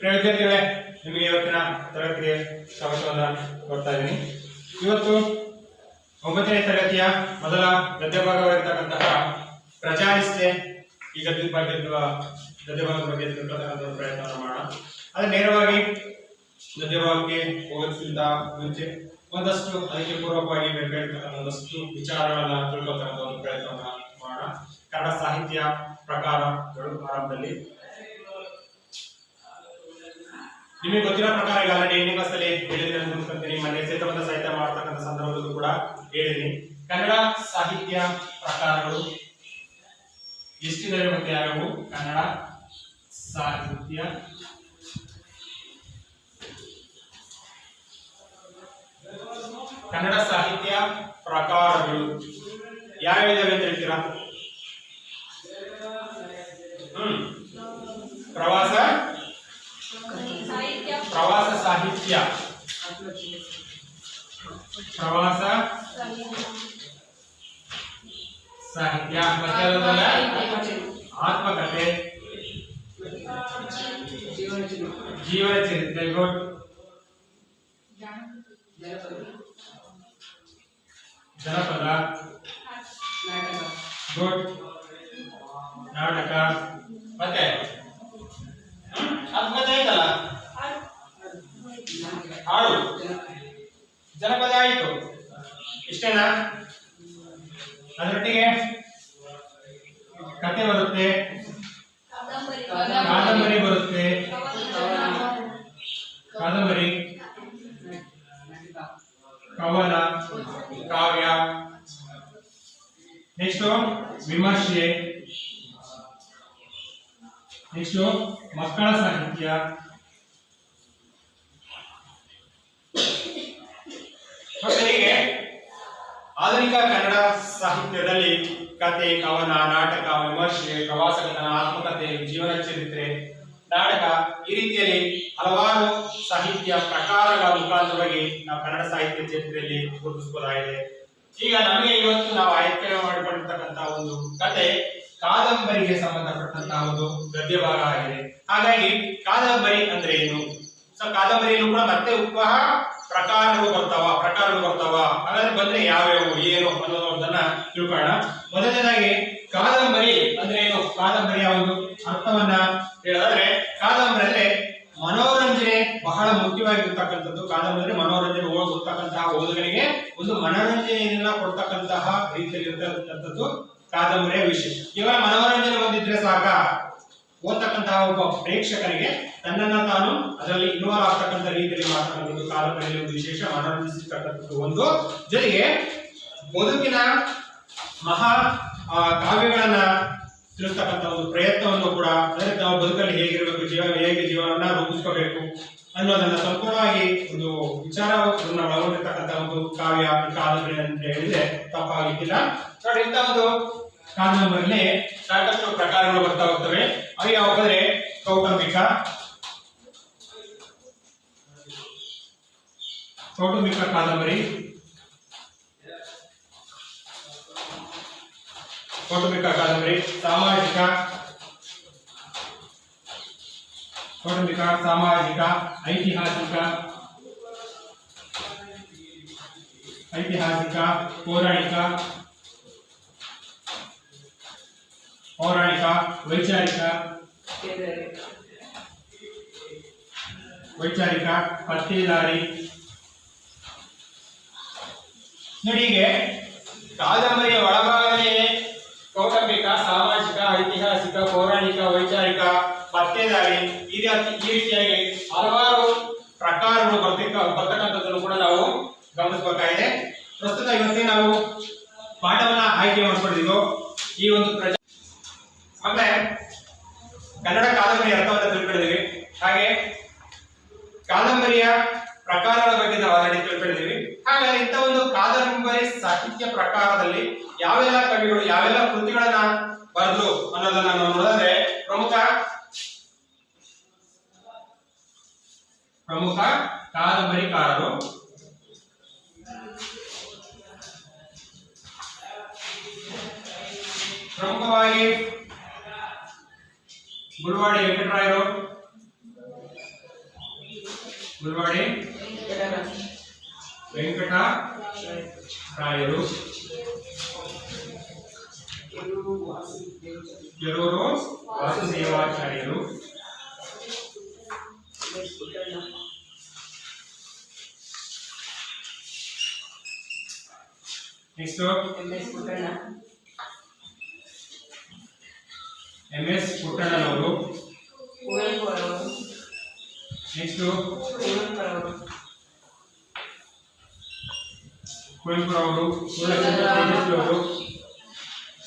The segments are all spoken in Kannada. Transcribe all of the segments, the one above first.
ವಿದ್ಯಾರ್ಥಿಗಳೇ, ನಿಮಗೆ ಇವತ್ತಿನ ತರಗತಿಗೆ ಸ್ವಾಗತವನ್ನು ಕೊಡ್ತಾ ಇದ್ದೀನಿ. ಇವತ್ತು 9ನೇ ತರಗತಿಯ ಮೊದಲ ಗದ್ಯ ಭಾಗವಾಗಿರ್ತಕ್ಕಂತಹ ಪ್ರಜಾನಿಷ್ಠೆ ಈ ಗದ್ಯದ ಬಗ್ಗೆ ತಿಳ್ಕೊಳ್ಳತಕ್ಕಂಥ ಪ್ರಯತ್ನವನ್ನು ಮಾಡೋಣ. ಅದೇ ನೇರವಾಗಿ ಗದ್ಯ ಭಾಗಕ್ಕೆ ಹೋಗೋದ್ಕಿಂತ ಮುಂಚೆ ಒಂದಷ್ಟು ಅದಕ್ಕೆ ಪೂರ್ವಕವಾಗಿ ಬೇಕಾಗಿರ್ತಕ್ಕಂಥ ಒಂದಷ್ಟು ವಿಚಾರಗಳನ್ನ ತಿಳ್ಕೊಳ್ತಕ್ಕಂಥ ಒಂದು ಪ್ರಯತ್ನವನ್ನು ಮಾಡೋಣ. ಕನ್ನಡ ಸಾಹಿತ್ಯ ಪ್ರಕಾರಗಳು ಆರಂಭದಲ್ಲಿ ನಿಮಗೆ ಗೊತ್ತಿರೋ ಪ್ರಕಾರ ಈಗ ಆಲ್ರೆಡಿ ಎಂಟನೇ ಕ್ಲಾಸಲ್ಲಿ ಹೇಳಿದ್ರೆ ಅನ್ಕೊಂತೀನಿ. ಮೊನ್ನೆ ಸೇತುಬಂಧ ಸಾಹಿತ್ಯ ಮಾಡ್ತಕ್ಕಂಥ ಸಂದರ್ಭದಲ್ಲೂ ಕೂಡ ಹೇಳಿದ್ದೀನಿ. ಕನ್ನಡ ಸಾಹಿತ್ಯ ಪ್ರಕಾರಗಳು ಎಷ್ಟಿದಾವೆ ಮತ್ತೆ ಯಾವ್ಯಾವು? ಕನ್ನಡ ಸಾಹಿತ್ಯ ಪ್ರಕಾರಗಳು ಯಾವ್ಯಾವಿದಾವೆ ಅಂತ ಹೇಳ್ತೀರಾ? ಪ್ರವಾಸ ಸಾಹಿತ್ಯ, ಪ್ರವಾಸ ಸಾಹಿತ್ಯ, ಆತ್ಮಕಥೆ, ಜೀವನ ಚರಿತ್ರೆ, ಗುಡ್, ಜನಪದ, ಗುಡ್, ನಾಟಕ, ಮತ್ತೆ ಆತ್ಮಕಥೆ ಆಯ್ತಲ್ಲ, ಹಾಡು, ಜನಪದ ಆಯಿತು. ಇಷ್ಟೇನಾ? ಅದರೊಟ್ಟಿಗೆ ಕಥೆ ಬರುತ್ತೆ, ಕಾದಂಬರಿ ಬರುತ್ತೆ, ಕಾದಂಬರಿ, ಕವನ, ಕಾವ್ಯ, ನೆಕ್ಸ್ಟ್ ವಿಮರ್ಶೆ, ನೆಕ್ಸ್ಟ್ ಮಕ್ಕಳ ಸಾಹಿತ್ಯ, ಹೀಗೆ ಆಧುನಿಕ ಕನ್ನಡ ಸಾಹಿತ್ಯದಲ್ಲಿ ಕಥೆ, ಕವನ, ನಾಟಕ, ವಿಮರ್ಶೆ, ಪ್ರವಾಸ ಕಥನ, ಆತ್ಮಕಥೆ, ಜೀವನ ಚರಿತ್ರೆ, ನಾಟಕ ಈ ರೀತಿಯಲ್ಲಿ ಹಲವಾರು ಸಾಹಿತ್ಯ ಪ್ರಕಾರಗಳ ಮುಖಾಂತರವಾಗಿ ನಾವು ಕನ್ನಡ ಸಾಹಿತ್ಯ ಚರಿತ್ರೆಯಲ್ಲಿ ಗುರುತಿಸಬಹುದಾಗಿದೆ. ಈಗ ನಮಗೆ ಇವತ್ತು ನಾವು ಆಯ್ಕೆ ಮಾಡಿಕೊಂಡಿರ್ತಕ್ಕಂತಹ ಒಂದು ಕಥೆ ಕಾದಂಬರಿಗೆ ಸಂಬಂಧಪಟ್ಟಂತಹ ಒಂದು ಗದ್ಯ ಭಾಗ ಆಗಿದೆ. ಹಾಗಾಗಿ ಕಾದಂಬರಿ ಅಂದ್ರೆ ಏನು? ಸೊ ಕಾದಂಬರಿಯಲ್ಲೂ ಕೂಡ ಮತ್ತೆ ಉಪ ಪ್ರಕಾರಗಳು ಬರ್ತಾವ. ಹಾಗಾದ್ರೆ ಬಂದ್ರೆ ಯಾವ್ಯಾವು ಏನು ಅನ್ನೋದನ್ನ ತಿಳ್ಕೊಳ್ಳೋಣ. ಮೊದಲನೇದಾಗಿ ಕಾದಂಬರಿ ಅಂದ್ರೆ ಏನು? ಕಾದಂಬರಿಯ ಒಂದು ಅರ್ಥವನ್ನ ಹೇಳೋದಾದ್ರೆ ಕಾದಂಬರಿ ಅಂದ್ರೆ ಮನೋರಂಜನೆ ಬಹಳ ಮುಖ್ಯವಾಗಿರ್ತಕ್ಕಂಥದ್ದು. ಕಾದಂಬರಿ ಮನೋರಂಜನೆ ಓದತಕ್ಕಂತಹ ಓದುಗರಿಗೆ ಒಂದು ಮನೋರಂಜನೆಯನ್ನ ಕೊಡ್ತಕ್ಕಂತಹ ರೀತಿಯಲ್ಲಿ ಇರ್ತಕ್ಕಂಥದ್ದು ಕಾದಂಬರಿಯ ವಿಷಯ. ಕೇವಲ ಮನೋರಂಜನೆ ಬಂದಿದ್ರೆ ಸಾಕ? ಓದ್ತಕ್ಕಂತಹ ಒಬ್ಬ ಪ್ರೇಕ್ಷಕರಿಗೆ ತನ್ನನ್ನ ತಾನು ಅದರಲ್ಲಿ ಇನ್ವಾಲ್ವ್ ಆಗ್ತಕ್ಕಂಥ ರೀತಿಯಲ್ಲಿ ಮಾಡ್ತಕ್ಕಂಥದ್ದು ಕಾದಂಬರಿಯಲ್ಲಿ ಒಂದು ವಿಶೇಷ ಮನೋರಂಜಿಸತಕ್ಕಂಥದ್ದು ಒಂದು. ಜೊತೆಗೆ ಬದುಕಿನ ಮಹಾ ಕಾವ್ಯಗಳನ್ನ ತಿಳಿಸ್ತಕ್ಕಂಥ ಒಂದು ಪ್ರಯತ್ನವನ್ನು ಕೂಡ, ಅಂದ್ರೆ ನಾವು ಬದುಕಲ್ಲಿ ಹೇಗಿರಬೇಕು, ಹೇಗೆ ಜೀವನವನ್ನ ರೂಪಿಸ್ಕೋಬೇಕು ಅನ್ನೋದನ್ನ ಸಂಪೂರ್ಣವಾಗಿ ಒಂದು ವಿಚಾರವನ್ನು ಒಳಗೊಂಡಿರ್ತಕ್ಕಂಥ ಒಂದು ಕಾವ್ಯ ಕಾದಂಬರಿ ಅಂತ ಹೇಳಿದ್ರೆ ತಪ್ಪಾಗಲಿಕ್ಕಿಲ್ಲ. ನೋಡಿ, ಇಂಥ ಒಂದು ಕಾದಂಬರಿಯಲ್ಲಿ ಸಾಕಷ್ಟು ಪ್ರಕಾರಗಳು ಬರ್ತಾ ಹೋಗ್ತವೆ. ಅವು ಯಾವಾಗಂದ್ರೆ ಕೌಟುಂಬಿಕ ಕಾದಂಬರಿ, ಸಾಮಾಜಿಕ, ಐತಿಹಾಸಿಕ, ಪೌರಾಣಿಕ, ವೈಚಾರಿಕ, ಪತ್ತೇದಾರಿ. ನೋಡಿ, ಹೀಗೆ ಕಾದಂಬರಿಯ ಒಳಭಾಗದಲ್ಲಿ ಕೌಟುಂಬಿಕ, ಸಾಮಾಜಿಕ, ಐತಿಹಾಸಿಕ, ಪೌರಾಣಿಕ, ವೈಚಾರಿಕ, ಪತ್ತೇದಾರಿ ಈ ರೀತಿಯಾಗಿ ಹಲವಾರು ಪ್ರಕಾರಗಳು ಬರ್ತಕ್ಕಂಥದ್ದನ್ನು ಕೂಡ ನಾವು ಗಮನಿಸಬೇಕಾಗಿದೆ. ಪ್ರಸ್ತುತ ಇವತ್ತೇ ನಾವು ಪಾಠವನ್ನ ಆಯ್ಕೆ ಮಾಡಿಕೊಂಡಿದ್ದು ಈ ಒಂದು ಆಮೇಲೆ ಕನ್ನಡ ಕಾದಂಬರಿ ಅರ್ಥವನ್ನು ತಿಳ್ಕೊಂಡಿದ್ದೀವಿ. ಹಾಗೆ ಕಾದಂಬರಿಯ ಪ್ರಕಾರಗಳ ಬಗ್ಗೆ ನಾವು ಆಲ್ರೆಡಿ ತಿಳ್ಕೊಂಡಿದ್ದೀವಿ. ಹಾಗಾಗಿ ಇಂಥ ಒಂದು ಕಾದಂಬರಿ ಸಾಹಿತ್ಯ ಪ್ರಕಾರದಲ್ಲಿ ಯಾವೆಲ್ಲ ಕವಿಗಳು ಯಾವೆಲ್ಲ ಕೃತಿಗಳನ್ನ ಬರೆದ್ರು ಅನ್ನೋದನ್ನ ನಾವು ನೋಡಿದ್ರೆ ಪ್ರಮುಖ ಕಾದಂಬರಿಕಾರರು ಪ್ರಮುಖವಾಗಿ ಗುರುವಾಡಿ ವೆಂಕಟರಾಯರು, ಮುಲ್ವಾಡಿ ವೆಂಕಟರಾಯರು, ಕೆರೂರು ವಾಸುದೇವಾಚಾರ್ಯರು, ನೆಕ್ಸ್ಟ್ MS ಪುಟ್ಟಣ್ಣನವರು, ನೆಕ್ಸ್ಟ್ ಕುವೆಂಪುರವರು,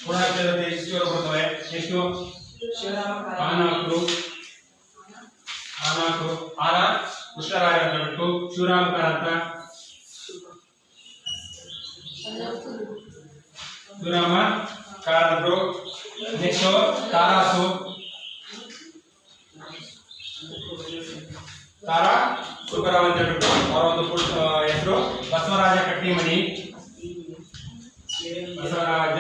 ಪೂರ್ಣಚಂದ್ರ ತೇಜಸ್ವಿ ಅವರು ಬರ್ತವೆ. ನೆಕ್ಸ್ಟ್ ಆನಾಕರು ಆರ ಕೃಷ್ಣರಾಯ ಅಂತ ಬಿಟ್ಟು ಶಿವರಾಮ ಕಾರಂತ, ಶಿವರಾಮ ಕಾರಂತರು. ನೆಕ್ಸ್ಟ್ ತಾರಾಸು ತಾರಾ ಸುಬ್ಬರಾವ್ ಅಂತ ಹೇಳ್ಬಿಟ್ಟು ಅವರ ಒಂದು ಹೆಸರು. ಬಸವರಾಜ ಕಟ್ಟಿಮನಿ, ಬಸವರಾಜ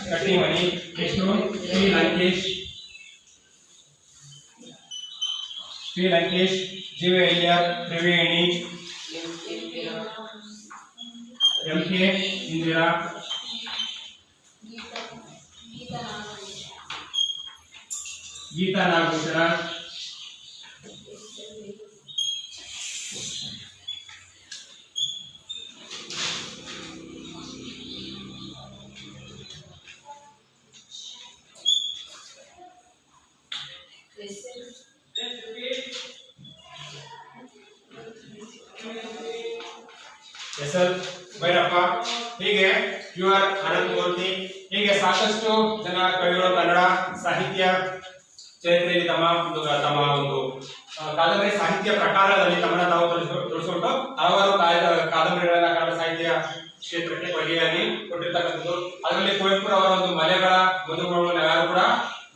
ಕಟ್ಟಿಮನಿ. ನೆಕ್ಸ್ಟ್ ಶ್ರೀ ಲಂಕೇಶ್, ಜೀವಯ್ಯರ್, ತ್ರಿವೇಣಿ, MK ಇಂದಿರಾ, ಗೀತಾ ನಾಗಭೂಷಣ, SL ಭೈರಪ್ಪ, ಹೀಗೆ QR ಅನಂತಮೂರ್ತಿ, ಹೀಗೆ ಸಾಕಷ್ಟು ಜನ ಕವಿಗಳು ಕನ್ನಡ ಸಾಹಿತ್ಯ ಚರಿತ್ರೆಯಲ್ಲಿ ತಮ್ಮ ಒಂದು ಕಾದಂಬರಿ ಸಾಹಿತ್ಯ ಪ್ರಕಾರದಲ್ಲಿ ತಮ್ಮನ್ನ ತಾವು ತೋರಿಸಿಕೊಂಡು ಹಲವಾರು ಕಾದಂಬರಿಗಳನ್ನ ಕನ್ನಡ ಸಾಹಿತ್ಯ ಕ್ಷೇತ್ರಕ್ಕೆ ಕೊಡುಗೆಯಾಗಿ ಕೊಟ್ಟಿರ್ತಕ್ಕಂಥದ್ದು. ಅದರಲ್ಲಿ ಕುವೆಂಪುರವರ ಒಂದು ಮಲೆಗಳ ಮಧುಗಳು ಯಾರು ಕೂಡ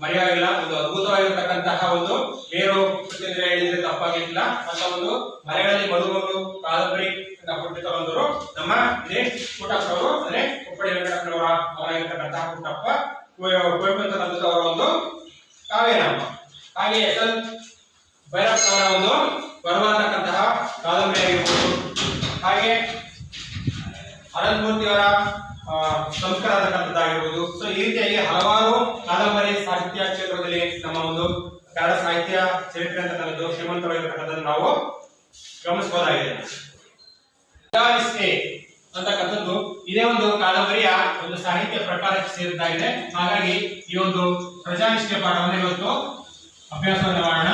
ಮರೆಯಾಗಿಲ್ಲ. ಒಂದು ಅದ್ಭುತವಾಗಿರ್ತಕ್ಕಂತಹ ಒಂದು ಬೇರು ಹೇಳಿದ್ರೆ ತಪ್ಪಾಗಿಲ್ಲ ಅಂತ ಒಂದು ಮಲೆಗಳಲ್ಲಿ ಮಧುಗಳು ಕಾದಂಬರಿ ಕೊಟ್ಟಿರ್ತಕ್ಕಂಥವ್ರು ನಮ್ಮ ಪುಟ್ಟಪ್ಪನವರು, ಅಂದ್ರೆ ಕೊಪ್ಪಡಿ ವೆಂಕಟಪ್ಪನವರ ಅವರಾಗಿರ್ತಕ್ಕಂತಹ ಪುಟ್ಟಪ್ಪ ಕುವೆಂಪು ಅಂತಕ್ಕಂಥದ್ದು ಅವರ ಒಂದು ಕಾವ್ಯನಾಮ. ಹಾಗೆ SL ಭೈರಪ್ಪ ಅವರ ಒಂದು ಬರುವಂತಕ್ಕಂತಹ ಕಾದಂಬರಿ ಆಗಿರ್ಬೋದು, ಹಾಗೆ ಅನಂತಮೂರ್ತಿಯವರ ಸಂಸ್ಕಾರ ಅಂತಕ್ಕಂಥದ್ದಾಗಿರ್ಬೋದು. ಸೊ ಈ ರೀತಿಯಾಗಿ ಹಲವಾರು ಕಾದಂಬರಿ ಸಾಹಿತ್ಯ ಕ್ಷೇತ್ರದಲ್ಲಿ ನಮ್ಮ ಒಂದು ಕನ್ನಡ ಸಾಹಿತ್ಯ ಚರಿತ್ರೆ ಅಂತಕ್ಕಂಥದ್ದು ಶ್ರೀಮಂತವಾಗಿರ್ತಕ್ಕಂಥದ್ದು ನಾವು ಗಮನಿಸಬಹುದಾಗಿದೆ. ಅಂತಕ್ಕಂಥದ್ದು ಇದೇ ಒಂದು ಕಾದಂಬರಿಯ ಒಂದು ಸಾಹಿತ್ಯ ಪ್ರಕಾರಕ್ಕೆ ಸೇರಿದ್ದಾಗಿದೆ. ಹಾಗಾಗಿ ಈ ಒಂದು ಪ್ರಜಾನಿಷ್ಠೆ ಪಾಠವನ್ನು ಇವತ್ತು ಅಭ್ಯಾಸವನ್ನು ಮಾಡೋಣ.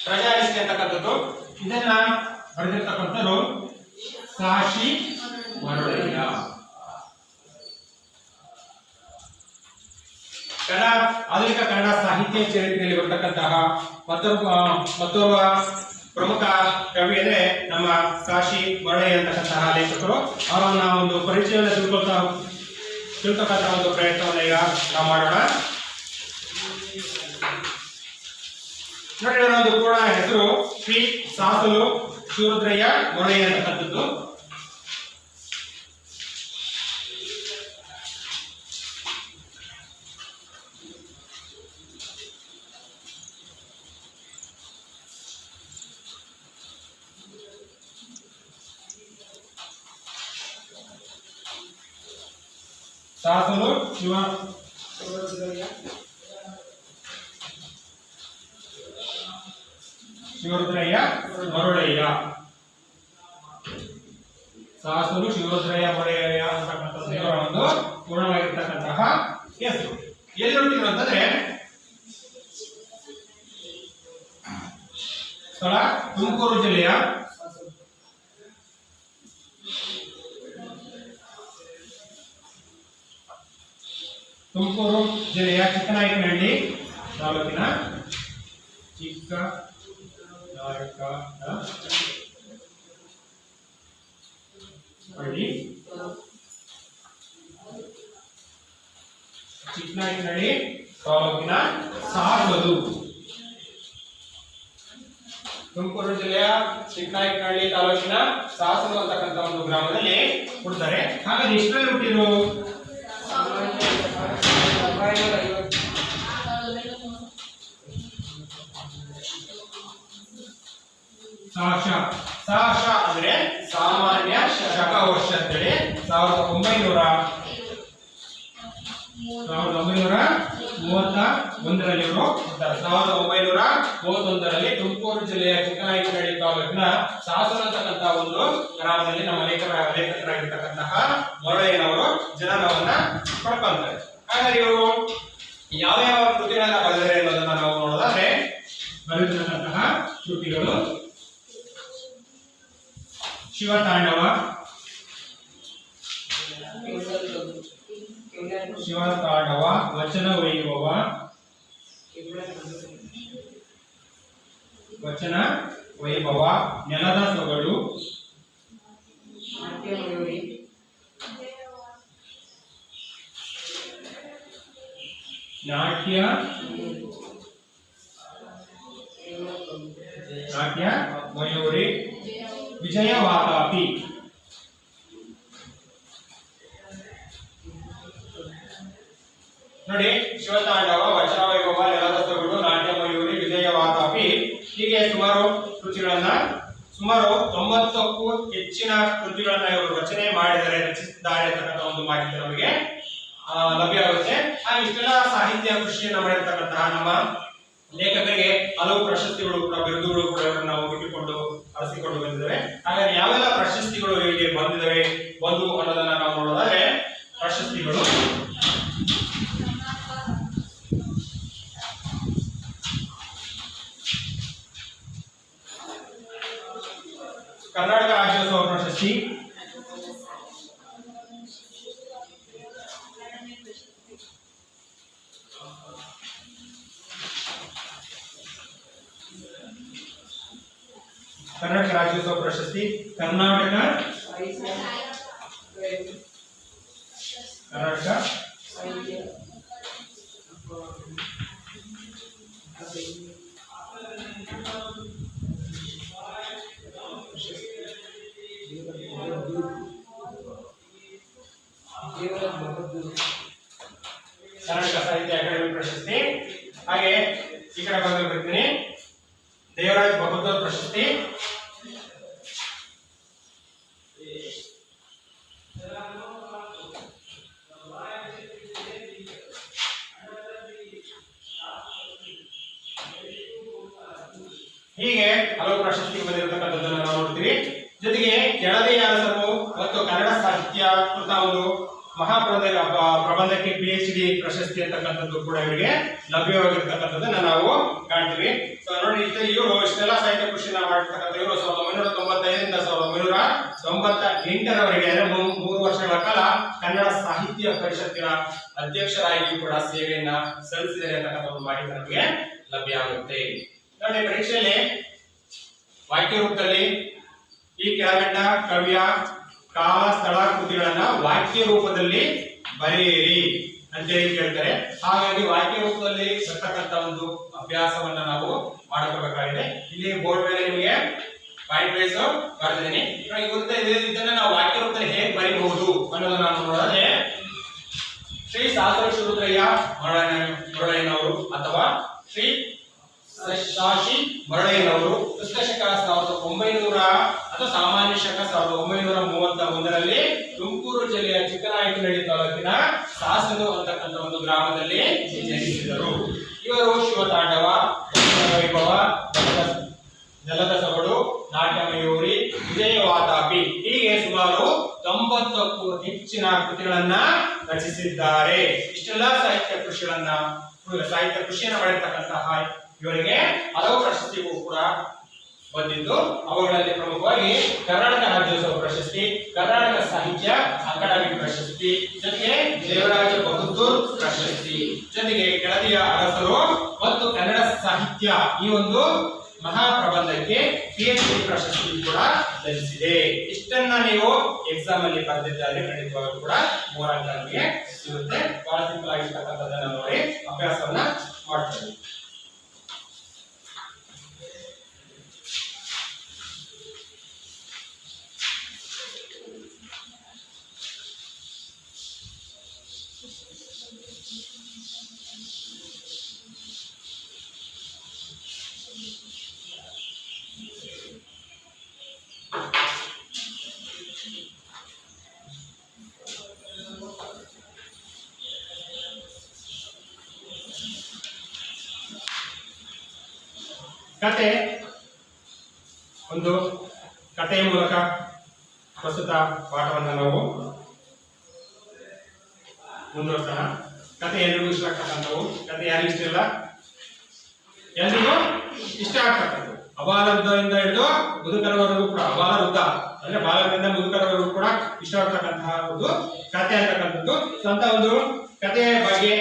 ಪ್ರಜಾನಿಷ್ಠೆ ಅಂತಕ್ಕಂಥದ್ದು ಇದನ್ನ ಬರೆದಿರ್ತಕ್ಕಂಥದ್ದು ಸಾಶಿ ಮರಳಯ್ಯ. ಆಧುನಿಕ ಕನ್ನಡ ಸಾಹಿತ್ಯ ಚರಿತ್ರೆಯಲ್ಲಿ ಬರ್ತಕ್ಕಂತಹ ಮತ್ತೋರ್ವ ಪ್ರಮುಖ ಕವಿ ಅಂದ್ರೆ ನಮ್ಮ ಸಾಶಿ ಮರಳಯ್ಯ ಅಂತಕ್ಕಂತಹ ಲೇಖಕರು. ಅವರನ್ನ ಒಂದು ಪರಿಚಯವನ್ನು ತಿಳ್ತಕ್ಕಂಥ ಒಂದು ಪ್ರಯತ್ನವನ್ನು ಈಗ ನಾವು ಮಾಡೋಣ. ನೋಡಿ, ಒಂದು ಪೂರ್ಣ ಹೆಸರು ಶ್ರೀ ಸಾಸಲು ಶಿವರುದ್ರಯ್ಯ ಮರಳಯ್ಯ ಅಂತಕ್ಕಂಥದ್ದು. ಸಾಸಲು ಶಿವರುದ್ರಯ್ಯ ಮರಳಯ್ಯ. ಸಾಸಲು ಶಿವರುದ್ರಯ್ಯ ಮರಳಯ್ಯ ಅಂತಕ್ಕಂಥದ್ದು ಇವರ ಒಂದು ಪೂರ್ಣವಾಗಿರ್ತಕ್ಕಂತಹ ಹೆಸರು. ಎಲ್ಲಿ ಹುಟ್ಟಿದ್ರು ಅಂತಂದ್ರೆ ಸ್ಥಳ ತುಮಕೂರು ಜಿಲ್ಲೆಯ ಚಿಕ್ಕನಾಯಕನಹಳ್ಳಿ ತಾಲೂಕಿನ ಚಿಕ್ಕನಾಯಕನಹಳ್ಳಿ ತಾಲೂಕಿನ ಸಾಸಲು ತುಮಕೂರು ಜಿಲ್ಲೆಯ ಚಿಕ್ಕನಾಯಕನಹಳ್ಳಿ ತಾಲೂಕಿನ ಸಾಸಲು ಅಂತಕ್ಕಂಥ ಒಂದು ಗ್ರಾಮದಲ್ಲಿ ಹುಟ್ಟಿದ್ದಾರೆ. ಹಾಗಾದ್ರೆ ಎಷ್ಟರಲ್ಲಿ ಹುಟ್ಟಿದ್ರು? ಸಾಶ ಅಂದ್ರೆ ಸಾಮಾನ್ಯ ಶಕ ವರ್ಷ ಅಂತೇಳಿ 1931ರಲ್ಲಿ ಇವರು 1931ರಲ್ಲಿ ತುಮಕೂರು ಜಿಲ್ಲೆಯ ಚಿಕ್ಕನಾಯಕನಹಳ್ಳಿ ತಾಲೂಕಿನ ಸಾಸಲು ಅಂತಕ್ಕಂಥ ಒಂದು ಗ್ರಾಮದಲ್ಲಿ ನಮ್ಮ ಲೇಖಕರಾಗಿರ್ತಕ್ಕಂತಹ ಮೊರಳಯ್ಯನವರು ಜನನವನ್ನ ಪಡ್ಕೊಂತಾರೆ. ಹಾಗಾಗಿ ಇವರು ಯಾವ ಯಾವ ಕೃತಿಗಳನ್ನ ಬರೆದರೆ ಅನ್ನೋದನ್ನ ನಾವು ನೋಡೋದಾದ್ರೆ ಬರೆದಿರ್ತಕ್ಕಂತಹ ಕೃತಿಗಳು ಶಿವತಾಂಡವ, ವಚನ ವೈಭವ, ನೆಲದ ಸೊಗಡು, ನಾಟ್ಯ ಮಯೂರಿ, ವಿಜಯವಾತಾಪಿ. ನೋಡಿ, ಶಿವತಾಂಡವ, ವಚನ ವೈಭವ, ನೆಲದ ಸೊಗಡು, ನಾಟ್ಯ ಮಯೂರಿ, ವಿಜಯವಾತಾಪಿ ಹೀಗೆ ಸುಮಾರು 90ಕ್ಕೂ ಹೆಚ್ಚಿನ ಕೃತಿಗಳನ್ನ ಇವರು ರಚನೆ ಮಾಡಿದರೆ, ರಚಿಸಿದ್ದಾರೆ ಅಂತಕ್ಕಂಥ ಒಂದು ಮಾಹಿತಿ ನಮಗೆ ಲಭ್ಯವಾಗುತ್ತೆ. ಇಷ್ಟೆಲ್ಲ ಸಾಹಿತ್ಯ ಕೃಷಿಯನ್ನ ಮಾಡಿರ್ತಕ್ಕಂತಹ ನಮ್ಮ ಲೇಖಕರಿಗೆ ಹಲವು ಪ್ರಶಸ್ತಿಗಳು ಕೂಡ, ಬಿರುದುಗಳು ಕೂಡ ಇವರನ್ನ ನಾವು ಹುಟ್ಟಿಕೊಂಡು ಅರಸಿಕೊಂಡು ಬಂದಿದ್ದೇವೆ. ಹಾಗಾಗಿ ಯಾವೆಲ್ಲ ಪ್ರಶಸ್ತಿಗಳು ಇವರಿಗೆ ಬಂದಿದ್ದಾವೆ ಅನ್ನೋದನ್ನ ನಾವು ನೋಡೋದಾದ್ರೆ, ಪ್ರಶಸ್ತಿಗಳು ಕರ್ನಾಟಕ ರಾಜ್ಯೋತ್ಸವ ಪ್ರಶಸ್ತಿ, ಕರ್ನಾಟಕ ರಾಜ್ಯೋತ್ಸವ ಪ್ರಶಸ್ತಿ, ಕರ್ನಾಟಕ ಸಾಹಿತ್ಯ ಅಕಾಡೆಮಿ ಪ್ರಶಸ್ತಿ. ಹಾಗೆ ಈ ಕಡೆ ಬಂದಿರ್ತೀನಿ ದೇವರಾಜ್ ಬಹದ್ದೂರ್ ಪ್ರಶಸ್ತಿ, ಹೀಗೆ ಹಲವು ಪ್ರಶಸ್ತಿ ಬಂದಿರತಕ್ಕಂಥದ್ದನ್ನು ನಾವು ನೋಡ್ತೀವಿ. ಜೊತೆಗೆ ಕೆಳದಿಯ ಅರಸರು ಮತ್ತು ಕನ್ನಡ ಸಾಹಿತ್ಯ ಕೃತ ಒಂದು ಪ್ರಬಂಧಕ್ಕೆ PhD ಪ್ರಶಸ್ತಿ ಅಂತಕ್ಕಂಥದ್ದು ಕೂಡ ಇವರಿಗೆ ಲಭ್ಯವಾಗಿರ್ತಕ್ಕಂಥದ್ದನ್ನ ನಾವು ಕಾಣ್ತೀವಿ. ಸೊ ನೋಡಿ, ಇವರು ಇಷ್ಟೆಲ್ಲ ಸಾಹಿತ್ಯ ಕೃಷಿನ ಮಾಡಿರ್ತಕ್ಕಂಥ ಇವರು 1995ರಿಂದ 1998ರವರೆಗೆ 3 ವರ್ಷಗಳ ಕಾಲ ಕನ್ನಡ ಸಾಹಿತ್ಯ ಪರಿಷತ್ತಿನ ಅಧ್ಯಕ್ಷರಾಗಿ ಕೂಡ ಸೇವೆಯನ್ನ ಸಲ್ಲಿಸಿದ್ದಾರೆ ಅಂತಕ್ಕಂಥ ಒಂದು ಮಾಹಿತಿ ನಮಗೆ ಲಭ್ಯ ಆಗುತ್ತೆ. ನೋಡಿ, ಪರೀಕ್ಷೆಯಲ್ಲಿ ವಾಕ್ಯ ರೂಪದಲ್ಲಿ ಈ ಕೆಳಗಂಡ ಕವಿಯ ಕಾಲ ಸ್ಥಳ ಕೃತಿಗಳನ್ನ ವಾಕ್ಯ ರೂಪದಲ್ಲಿ ಬರೆಯಿರಿ ಅಂತೇಳಿ ಕೇಳ್ತಾರೆ. ಹಾಗಾಗಿ ವಾಕ್ಯ ರೂಪದಲ್ಲಿ ಬರ್ತಕ್ಕಂಥ ಒಂದು ಅಭ್ಯಾಸವನ್ನ ನಾವು ಮಾಡ್ಕೋಬೇಕಾಗಿದೆ. ಇಲ್ಲಿ ಬೋರ್ಡ್ ಮೇಲೆ ನಿಮಗೆ ಪಾಯಿಂಟ್ ವೈಸ್ ಬರ್ತಿದ್ದೀನಿ. ಇದನ್ನ ನಾವು ವಾಕ್ಯ ರೂಪದಲ್ಲಿ ಹೇಗೆ ಬರೀಬಹುದು ಅನ್ನೋದನ್ನ ನಾವು ನೋಡೋದಾದ್ರೆ, ಶ್ರೀ ಸಾಸಲು ಶಿವರುದ್ರಯ್ಯ ಮೊರಳಯ್ಯನವರು ಅಥವಾ ಶ್ರೀ ಶಾಶಿ ಮೊರಳಯ್ಯನವರು ಕ್ರಿಸ್ತಶಕ 1900 ಅಥವಾ ಸಾಮಾನ್ಯ ಶಕ 1931ರಲ್ಲಿ ತುಮಕೂರು ಜಿಲ್ಲೆಯ ಚಿಕ್ಕನಾಯಕನಹಳ್ಳಿ ತಾಲೂಕಿನ ಸಾಸಲು ಅಂತಕ್ಕಂಥ ಒಂದು ಗ್ರಾಮದಲ್ಲಿ ಜನಿಸಿದರು. ಇವರು ಶಿವತಾಂಡವ, ವೈಭವ, ನೆಲದ ಸೊಗಡು, ನಾಟ್ಯ ಮಯೂರಿ, ವಿಜಯವಾತಾಪಿ ಹೀಗೆ ಸುಮಾರು 90ಕ್ಕೂ ಹೆಚ್ಚಿನ ಕೃತಿಗಳನ್ನ ರಚಿಸಿದ್ದಾರೆ. ಇಷ್ಟೆಲ್ಲ ಸಾಹಿತ್ಯ ಕೃಷಿಯನ್ನ ಮಾಡಿರ್ತಕ್ಕಂತಹ ಇವರಿಗೆ ಹಲವು ಪ್ರಶಸ್ತಿಗೂ ಕೂಡ ಬಂದಿದ್ದು, ಅವುಗಳಲ್ಲಿ ಪ್ರಮುಖವಾಗಿ ಕರ್ನಾಟಕ ರಾಜ್ಯೋತ್ಸವ ಪ್ರಶಸ್ತಿ, ಕರ್ನಾಟಕ ಸಾಹಿತ್ಯ ಅಕಾಡೆಮಿ ಪ್ರಶಸ್ತಿ, ಜೊತೆಗೆ ದೇವರಾಜ ಬಹದ್ದೂರ್ ಪ್ರಶಸ್ತಿ, ಜೊತೆಗೆ ಕೆಳದಿಯ ಅರಸರು ಮತ್ತು ಕನ್ನಡ ಸಾಹಿತ್ಯ ಈ ಒಂದು ಮಹಾಪ್ರಬಂಧಕ್ಕೆ PhD ಪ್ರಶಸ್ತಿ ಕೂಡ ಲಭಿಸಿದೆ. ಇಷ್ಟನ್ನ ನೀವು ಎಕ್ಸಾಮ್ ಅಲ್ಲಿ ಬರೆದಿದ್ದಾರೆ, ಖಂಡಿತವಾಗೂ ಕೂಡ 3 ಅಂಕ ನಿಮಗೆ ಸಿಗುತ್ತೆ. ಬಹಳ ಸಿಂಪಲ್ ಆಗಿರ್ತಕ್ಕಂಥದ್ದನ್ನ ನೋಡಿ ಅಭ್ಯಾಸವನ್ನ ಮಾಡ್ತಾರೆ. ಕತೆ ಒಂದು ಕಥೆಯ ಮೂಲಕ ಪ್ರಸ್ತುತ ಪಾಠವನ್ನು ನಾವು ಮುಂದುವರ್ಸೋಣ. ಕತೆ ಎಲ್ರಿಗೂ ಇಷ್ಟ ಆಗ್ತಕ್ಕಂಥವು. ಕತೆ ಯಾರಿಗೂ ಇಷ್ಟ ಇಲ್ಲ, ಎಲ್ರಿಗೂ ಇಷ್ಟ ಆಗ್ತಕ್ಕಂಥದ್ದು. ಅಬಾಲದಿಂದ ಹಿಡಿದು ಮುದುಕರವರೆಗೂ ಕೂಡ, ಅಬಾಲ ವೃದ್ಧ ಅಂದ್ರೆ ಬಾಲಕರಿಂದ ಮುದುಕರವರೆಗೂ ಕೂಡ ಇಷ್ಟ ಆಗ್ತಕ್ಕಂತಹ ಒಂದು ಕತೆ ಅಂತಕ್ಕಂಥದ್ದು. ಅಂತ ಒಂದು ಕಥೆಯ ಬಗ್ಗೆ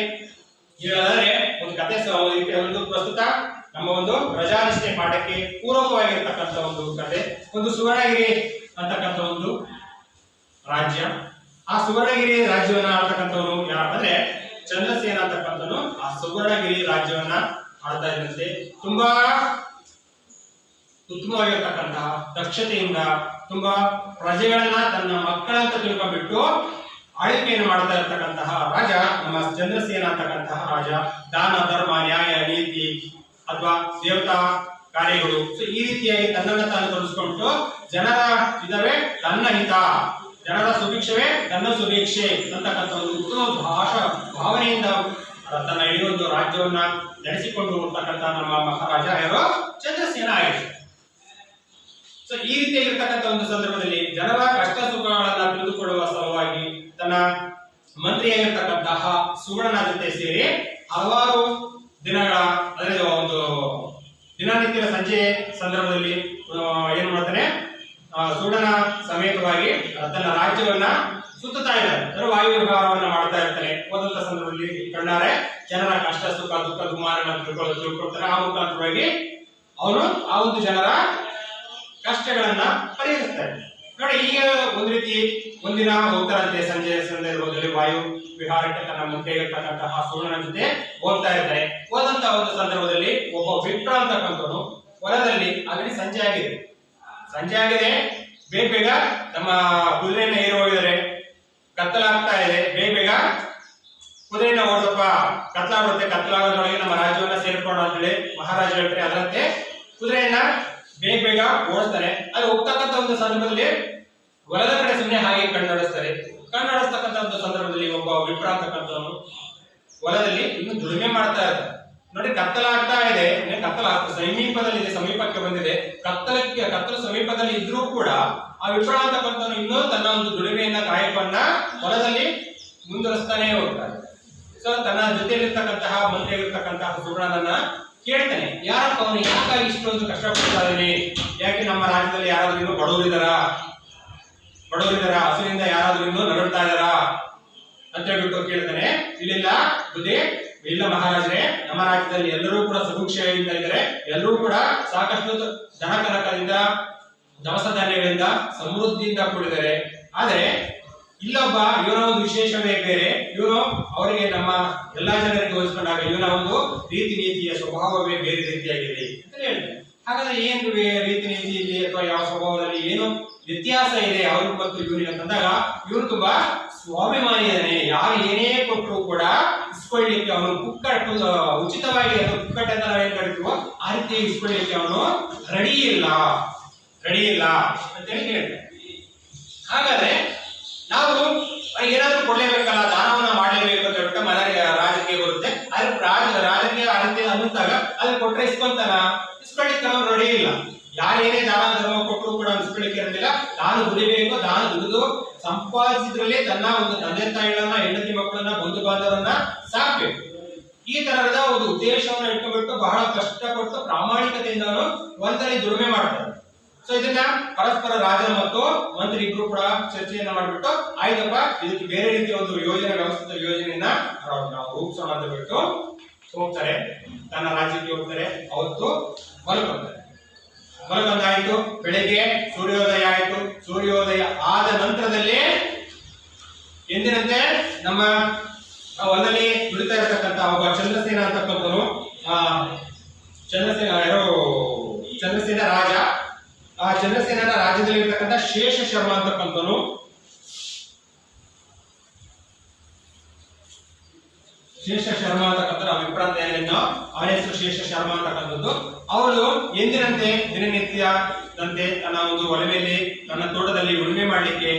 ಹೇಳೋದಾದ್ರೆ, ಒಂದು ಕತೆ ಒಂದು ಪ್ರಸ್ತುತ ನಮ್ಮ ಒಂದು ಪ್ರಜಾನಿಷ್ಠೆ ಪಾಠಕ್ಕೆ ಪೂರಕವಾಗಿರ್ತಕ್ಕಂಥ ಒಂದು ಕತೆ. ಒಂದು ಸುವರ್ಣಗಿರಿ ಅಂತಕ್ಕಂಥ ಒಂದು ರಾಜ್ಯ. ಆ ಸುವರ್ಣಗಿರಿ ರಾಜ್ಯವನ್ನ ಆಳ್ತಕ್ಕಂಥವನು ಯಾರಪ್ಪ ಅಂದ್ರೆ ಚಂದ್ರಸೇನ ಅಂತಕ್ಕಂಥವನು ಆ ಸುವರ್ಣಗಿರಿ ರಾಜ್ಯವನ್ನ ಆಳ್ತಾ ಇದ್ದಂತೆ. ತುಂಬಾ ಉತ್ತಮವಾಗಿರ್ತಕ್ಕಂತಹ ದಕ್ಷತೆಯಿಂದ ತುಂಬಾ ಪ್ರಜೆಗಳನ್ನ ತನ್ನ ಮಕ್ಕಳಂತ ತಿಳ್ಕೊಂಡ್ಬಿಟ್ಟು ಆಳ್ವಿಕೆಯನ್ನು ಮಾಡ್ತಾ ಇರ್ತಕ್ಕಂತಹ ರಾಜ ನಮ್ಮ ಚಂದ್ರಸೇನ ಅಂತಕ್ಕಂತಹ ರಾಜ. ದಾನ ಧರ್ಮ ನ್ಯಾಯ ನೀತಿ ಅಥವಾ ದೇವತಾ ಕಾರ್ಯಗಳು, ಸೊ ಈ ರೀತಿಯಾಗಿ ತನ್ನನ್ನು ತಾನು ತೊಡಗಿಸ್ಕೊಂಡು ಜನರ ಹಿತವೇ ತನ್ನ ಹಿತ, ಜನರ ಸುಭಿಕ್ಷವೇ ತನ್ನ ಸುಭಿಕ್ಷೆ ಅಂತಕ್ಕಂಥ ಒಂದು ಉತ್ತಮ ಭಾವನೆಯಿಂದ ತನ್ನ ಇಡೀ ಒಂದು ರಾಜ್ಯವನ್ನ ನಡೆಸಿಕೊಂಡು ಹೋಗ್ತಕ್ಕಂಥ ನಮ್ಮ ಮಹಾರಾಜ ಯಾರು ಚಂದ್ರಸೇನ ಆಗಿದೆ. ಸೊ ಈ ರೀತಿಯಾಗಿರ್ತಕ್ಕಂಥ ಒಂದು ಸಂದರ್ಭದಲ್ಲಿ ಜನರ ಕಷ್ಟ ಸುಖಗಳನ್ನ ತಿಳಿದುಕೊಳ್ಳುವ ಸಲುವಾಗಿ ತನ್ನ ಮಂತ್ರಿಯಾಗಿರ್ತಕ್ಕಂತಹ ಸುವರ್ಣನ ಜೊತೆ ಸೇರಿ ಹಲವಾರು ದಿನಗಳ ಅಂದ್ರೆ ಒಂದು ದಿನನಿತ್ಯದ ಸಂಜೆ ಸಂದರ್ಭದಲ್ಲಿ ಏನ್ ಮಾಡ್ತಾನೆ, ಸುವರ್ಣನ ಸಮೇತವಾಗಿ ತನ್ನ ರಾಜ್ಯವನ್ನ ಸುತ್ತುತ್ತಾ ಇದ್ದಾನೆ, ಅಂದ್ರೆ ವಾಯು ವಿಹಾರವನ್ನ ಮಾಡ್ತಾ ಇರ್ತಾನೆ. ಹೋದಂತ ಸಂದರ್ಭದಲ್ಲಿ ಕಣ್ಣಾರೆ ಜನರ ಕಷ್ಟ ಸುಖ ದುಃಖ ದುಮಾರಗಳನ್ನು ತಿಳ್ಕೊಳ್ತಾನೆ. ಆ ಮುಖಾಂತರವಾಗಿ ಅವನು ಆ ಒಂದು ಜನರ ಕಷ್ಟಗಳನ್ನ ಪರಿಹರಿಸ್ತಾರೆ. ನೋಡಿ, ಈಗ ಒಂದ್ ರೀತಿ ಒಂದಿನ ಹೋಗ್ತಾರಂತೆ ಸಂಜೆ ಸಂದರ್ಭದಲ್ಲಿ ವಾಯು ವಿಹಾರಕ್ಕೆ ತನ್ನ ಮುಂದೆಗಿರ್ತಕ್ಕಂತಹ ಸುವರ್ಣನ ಜೊತೆ ಹೋಗ್ತಾ ಇದ್ದಾರೆ. ಹೋದಂತ ಒಂದು ಸಂದರ್ಭದಲ್ಲಿ ಒಬ್ಬ ವಿಪ್ರ ಅಂತಕ್ಕಂಥವನು ಹೊಲದಲ್ಲಿ ಅಲ್ಲಿ ಸಂಜೆ ಆಗಿದೆ, ಬೇಗ ನಮ್ಮ ಕುದುರೆಯನ್ನ ಏರಿ ಹೋಗಿದ್ದಾರೆ, ಕತ್ತಲಾಗ್ತಾ ಇದೆ, ಬೇಗ ಕುದುರೆಯನ್ನ ಓಡಿಸಪ್ಪ, ಕತ್ತಲಾಗೋದ್ರೊಳಗೆ ನಮ್ಮ ರಾಜ್ಯವನ್ನ ಸೇರ್ಕೊಂಡು ಅಂತೇಳಿ ಮಹಾರಾಜ ಹೇಳ್ತಾರೆ. ಅದರಂತೆ ಕುದುರೆಯನ್ನ ಬೇಗ ಓಡಿಸ್ತಾರೆ. ಅಲ್ಲಿ ಹೋಗ್ತಕ್ಕಂಥ ಒಂದು ಸಂದರ್ಭದಲ್ಲಿ ಹೊಲದ ಕಡೆ ಸುಮ್ಮನೆ ಹಾಗೆ ಕಣ್ಣಾಡಿಸ್ತಕ್ಕಂಥ ಒಂದು ಸಂದರ್ಭದಲ್ಲಿ ಒಬ್ಬ ವಿಪ್ರ ಅಂತಕ್ಕಂಥವನು ಹೊಲದಲ್ಲಿ ಇನ್ನು ದುಡಿಮೆ ಮಾಡ್ತಾ ಇರ್ತಾರೆ. ನೋಡಿ, ಕತ್ತಲಾಗ್ತಾ ಇದೆ, ಸಮೀಪಕ್ಕೆ ಬಂದಿದೆ. ಕತ್ತಲು ಸಮೀಪದಲ್ಲಿ ಇದ್ರೂ ಕೂಡ ಆ ವಿಪ್ರ ಅಂತಕ್ಕಂಥವನು ಇನ್ನೂ ತನ್ನ ಒಂದು ದುಡಿಮೆಯನ್ನ ಕಾಯಕವನ್ನ ಹೊಲದಲ್ಲಿ ಮುಂದುವರಿಸ್ತಾನೆ ಹೋಗ್ತಾರೆ. ಸೊ ತನ್ನ ಜೊತೆಯಲ್ಲಿರ್ತಕ್ಕಂತಹ ಮಂತ್ರಿಯಾಗಿರ್ತಕ್ಕಂತಹ ಸುವರ್ಣನನ್ನ ಕೇಳ್ತಾನೆ, ಯಾರಪ್ಪ ಅವನು ಯಾಕಾಗಿ ಇಷ್ಟೊಂದು ಕಷ್ಟಪಡ್ತಾ ಇದ್ದಾನೆ, ಯಾಕೆ ನಮ್ಮ ರಾಜ್ಯದಲ್ಲಿ ಯಾರಾದ್ರೂ ಇನ್ನೂ ಬಡವರಿದಾರ, ಹಸುವಿನಿಂದ ಯಾರಾದ್ರೂ ಇನ್ನೂ ನರಳ್ತಾ ಇದಾರಾ ಅಂತ ಹೇಳ್ಬಿಟ್ಟು ಕೇಳ್ತಾನೆ. ಇಲ್ಲ ಮಹಾರಾಜರೇ, ನಮ್ಮ ರಾಜ್ಯದಲ್ಲಿ ಎಲ್ಲರೂ ಕೂಡ ಸುಭಿಕ್ಷೆಯಿಂದ ಇದ್ದಾರೆ, ಎಲ್ಲರೂ ಕೂಡ ಸಾಕಷ್ಟು ಧನಕನಕದಿಂದ ದವಸ ಧಾನ್ಯಗಳಿಂದ ಸಮೃದ್ಧಿಯಿಂದ ಕೂಡಿದ್ದಾರೆ. ಆದ್ರೆ ಇಲ್ಲೊಬ್ಬ ಇವನ ಒಂದು ವಿಶೇಷವೇ ಬೇರೆ. ಇವನು ಅವರಿಗೆ ನಮ್ಮ ಎಲ್ಲಾ ಜನರಿಗೆ ಹೋಲಿಸಿಕೊಂಡಾಗ ಇವನ ಒಂದು ರೀತಿ ನೀತಿಯ ಸ್ವಭಾವವೇ ಬೇರೆ ರೀತಿಯಾಗಿದೆ ಅಂತ ಹೇಳ್ತಾರೆ. ಹಾಗಾದ್ರೆ ಏನು ರೀತಿ ನೀತಿಯಲ್ಲಿ ಅಥವಾ ಯಾವ ಸ್ವಭಾವದಲ್ಲಿ ಏನು ವ್ಯತ್ಯಾಸ ಇದೆ ಅವ್ರಿಗೂ ಮತ್ತು ಇವನಿಗೆ ಅಂತಂದಾಗ, ಇವನು ತುಂಬಾ ಸ್ವಾಭಿಮಾನಿ ಇದ್ದಾನೆ. ಯಾರು ಏನೇ ಕೊಟ್ಟರು ಕೂಡ ಇಸ್ಕೊಳ್ಳಿಕ್ಕೆ ಅವನು ಉಚಿತವಾಗಿ ಪುಕ್ಕಟ್ಟೆ ಅಂತ ನಾವೇನ್ ಕರಿತೀವೋ ಆ ರೀತಿ ಇಸ್ಕೊಳ್ಳಿಕ್ಕೆ ಅವನು ರೆಡಿ ಇಲ್ಲ ಅಂತ ಹೇಳಿ ಹೇಳ್ತಾರೆ. ಹಾಗಾದ್ರೆ ನಾವು ಏನಾದ್ರೂ ಕೊಡ್ಲೇಬೇಕಲ್ಲ, ದಾನವನ್ನ ಮಾಡಲೇಬೇಕು ಅಂತ ಹೇಳ್ಬಿಟ್ಟು ಮನೆಗೆ ರಾಜಕೀಯ ಬರುತ್ತೆ. ಆದ್ರೆ ರಾಜಕೀಯ ಆ ರೀತಿ ಅನ್ನಿಸ್ದಾಗ ಅದು ಕೊಟ್ರೆ ಇಸ್ಕೊಳ್ಳಿಕ್ಕೆ ನಾವು ರೆಡಿ ಇಲ್ಲ. ಯಾರೇನೇ ದಾನ ಧರ್ಮ ಕೊಟ್ಟರು ಕೂಡ ಇಸ್ಕೊಳ್ಳಿಕ್ಕೆ ಇರೋದಿಲ್ಲ. ತಾನು ದುಡಿದು ಸಂಪಾದಿಸಿದ್ರಲ್ಲಿ ತನ್ನ ಒಂದು ತಂದೆ ತಾಯಿಗಳನ್ನ, ಹೆಂಡತಿ ಮಕ್ಕಳನ್ನ, ಬಂಧು ಬಾಂಧವರನ್ನ ಸಾಕ್ಬೇಕು. ಈ ತರಹದ ಒಂದು ಉದ್ದೇಶವನ್ನ ಇಟ್ಟುಬಿಟ್ಟು ಬಹಳ ಕಷ್ಟಪಟ್ಟು ಪ್ರಾಮಾಣಿಕತೆಯಿಂದ ಹೊಲದಲ್ಲಿ ದುಡಿಮೆ ಮಾಡ್ತಾರೆ. ಸೊ ಇದನ್ನ ಪರಸ್ಪರ ರಾಜ ಮತ್ತು ಮಂತ್ರಿ ಇಬ್ರು ಕೂಡ ಚರ್ಚೆಯನ್ನ ಮಾಡಿಬಿಟ್ಟು, ಆಯ್ತಪ್ಪ ಇದಕ್ಕೆ ಬೇರೆ ರೀತಿಯ ಒಂದು ವ್ಯವಸ್ಥಿತ ಯೋಜನೆಯನ್ನ ನಾವು ರೂಪಿಸೋಣ ಅಂತ ಬಿಟ್ಟು ಹೋಗ್ತಾರೆ. ತನ್ನ ರಾಜ್ಯಕ್ಕೆ ಹೋಗ್ತಾರೆ. ಅವತ್ತು ಹೊಲಕ್ಕೊಂದಾಯ್ತು. ಬೆಳಿಗ್ಗೆ ಸೂರ್ಯೋದಯ ಆಯ್ತು. ಸೂರ್ಯೋದಯ ಆದ ನಂತರದಲ್ಲಿ ಎಂದಿನಂತೆ ನಮ್ಮ ಹೊಲದಲ್ಲಿ ದುಡಿತಾ ಇರತಕ್ಕಂತ ಒಬ್ಬ ಚಂದ್ರಸೇನ ಅಂತಕ್ಕಂಥನು, ಚಂದ್ರಸೇನ ರಾಜ, ಆ ಚಂದ್ರಸೇನನ ರಾಜ್ಯದಲ್ಲಿ ಇರ್ತಕ್ಕಂಥ ಶೇಷ ಶರ್ಮ ಅಂತಕ್ಕಂಥವನು ವಿಪ್ರಾಂತ ಏನೇನೋ ಅವನ ಹೆಸರು ಶೇಷ ಶರ್ಮ ಅಂತಕ್ಕಂಥದ್ದು. ಅವಳು ಎಂದಿನಂತೆ ದಿನನಿತ್ಯದಂತೆ ತನ್ನ ಒಂದು ಒಲವೆಯಲ್ಲಿ ತನ್ನ ತೋಟದಲ್ಲಿ ಉಳುಮೆ ಮಾಡಲಿಕ್ಕೆ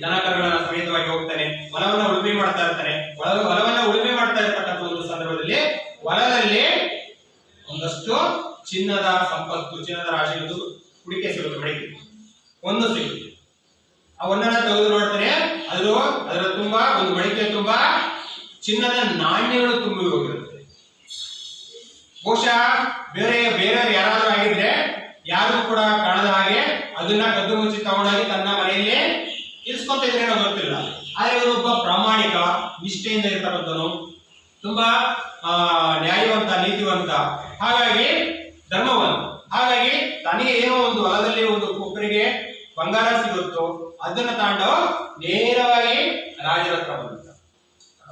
ದನಕರುಗಳನ್ನ ಸಮೇತವಾಗಿ ಹೋಗ್ತಾನೆ. ಹೊಲವನ್ನ ಉಳುಮೆ ಮಾಡ್ತಾ ಇರ್ತಾನೆ. ಹೊಲವನ್ನ ಉಳುಮೆ ಮಾಡ್ತಾ ಇರ್ತಕ್ಕಂಥ ಒಂದು ಸಂದರ್ಭದಲ್ಲಿ ಹೊಲದಲ್ಲಿ ಒಂದಷ್ಟು ಚಿನ್ನದ ಸಂಪತ್ತು, ಚಿನ್ನದ ರಾಶಿ ಒಂದು ಹುಡಿಕೆ ಸಿಗುತ್ತೆ, ಮಡಿಕೆ ಒಂದು ಸಿಗುತ್ತೆ. ಆ ಒಂದನ್ನ ತೆಗೆದು ನೋಡ್ತಾನೆ, ಅದರ ತುಂಬಾ ಒಂದು ಮಡಿಕೆ ತುಂಬಾ ಚಿನ್ನದ ನಾಣ್ಯಗಳು ತುಂಬಿ ಹೋಗಿರುತ್ತೆ. ಬಹುಶಃ ಬೇರೆ ಯಾರಾದ್ರೂ ಆಗಿದ್ರೆ ಯಾರು ಕೂಡ ಕಾಣದ ಹಾಗೆ ಅದನ್ನ ಕದ್ದು ಮುಚ್ಚಿ ತಗೊಂಡಾಗಿ ತನ್ನ ಮನೆಯಲ್ಲಿ ಇರಿಸ್ಕೊಂತ ಇದ್ರೇನೋ ಗೊತ್ತಿಲ್ಲ. ಆದ್ರೆ ಇವನೊಬ್ಬ ಪ್ರಾಮಾಣಿಕ, ನಿಷ್ಠೆಯಿಂದ ಇರ್ತಕ್ಕಂಥವನು, ತುಂಬಾ ನ್ಯಾಯವಂತ, ನೀತಿವಂತ, ಹಾಗಾಗಿ ಧರ್ಮವಂತ. ಹಾಗಾಗಿ ತನಗೆ ಏನೋ ಒಂದು ಹೊಲದಲ್ಲಿ ಒಂದು ಕೊಬ್ಬರಿಗೆ ಬಂಗಾರ ಸಿಗುತ್ತೋ ಅದನ್ನ ತಾಂಡು ನೇರವಾಗಿ ರಾಜರ ಹತ್ರ ಬಂದ.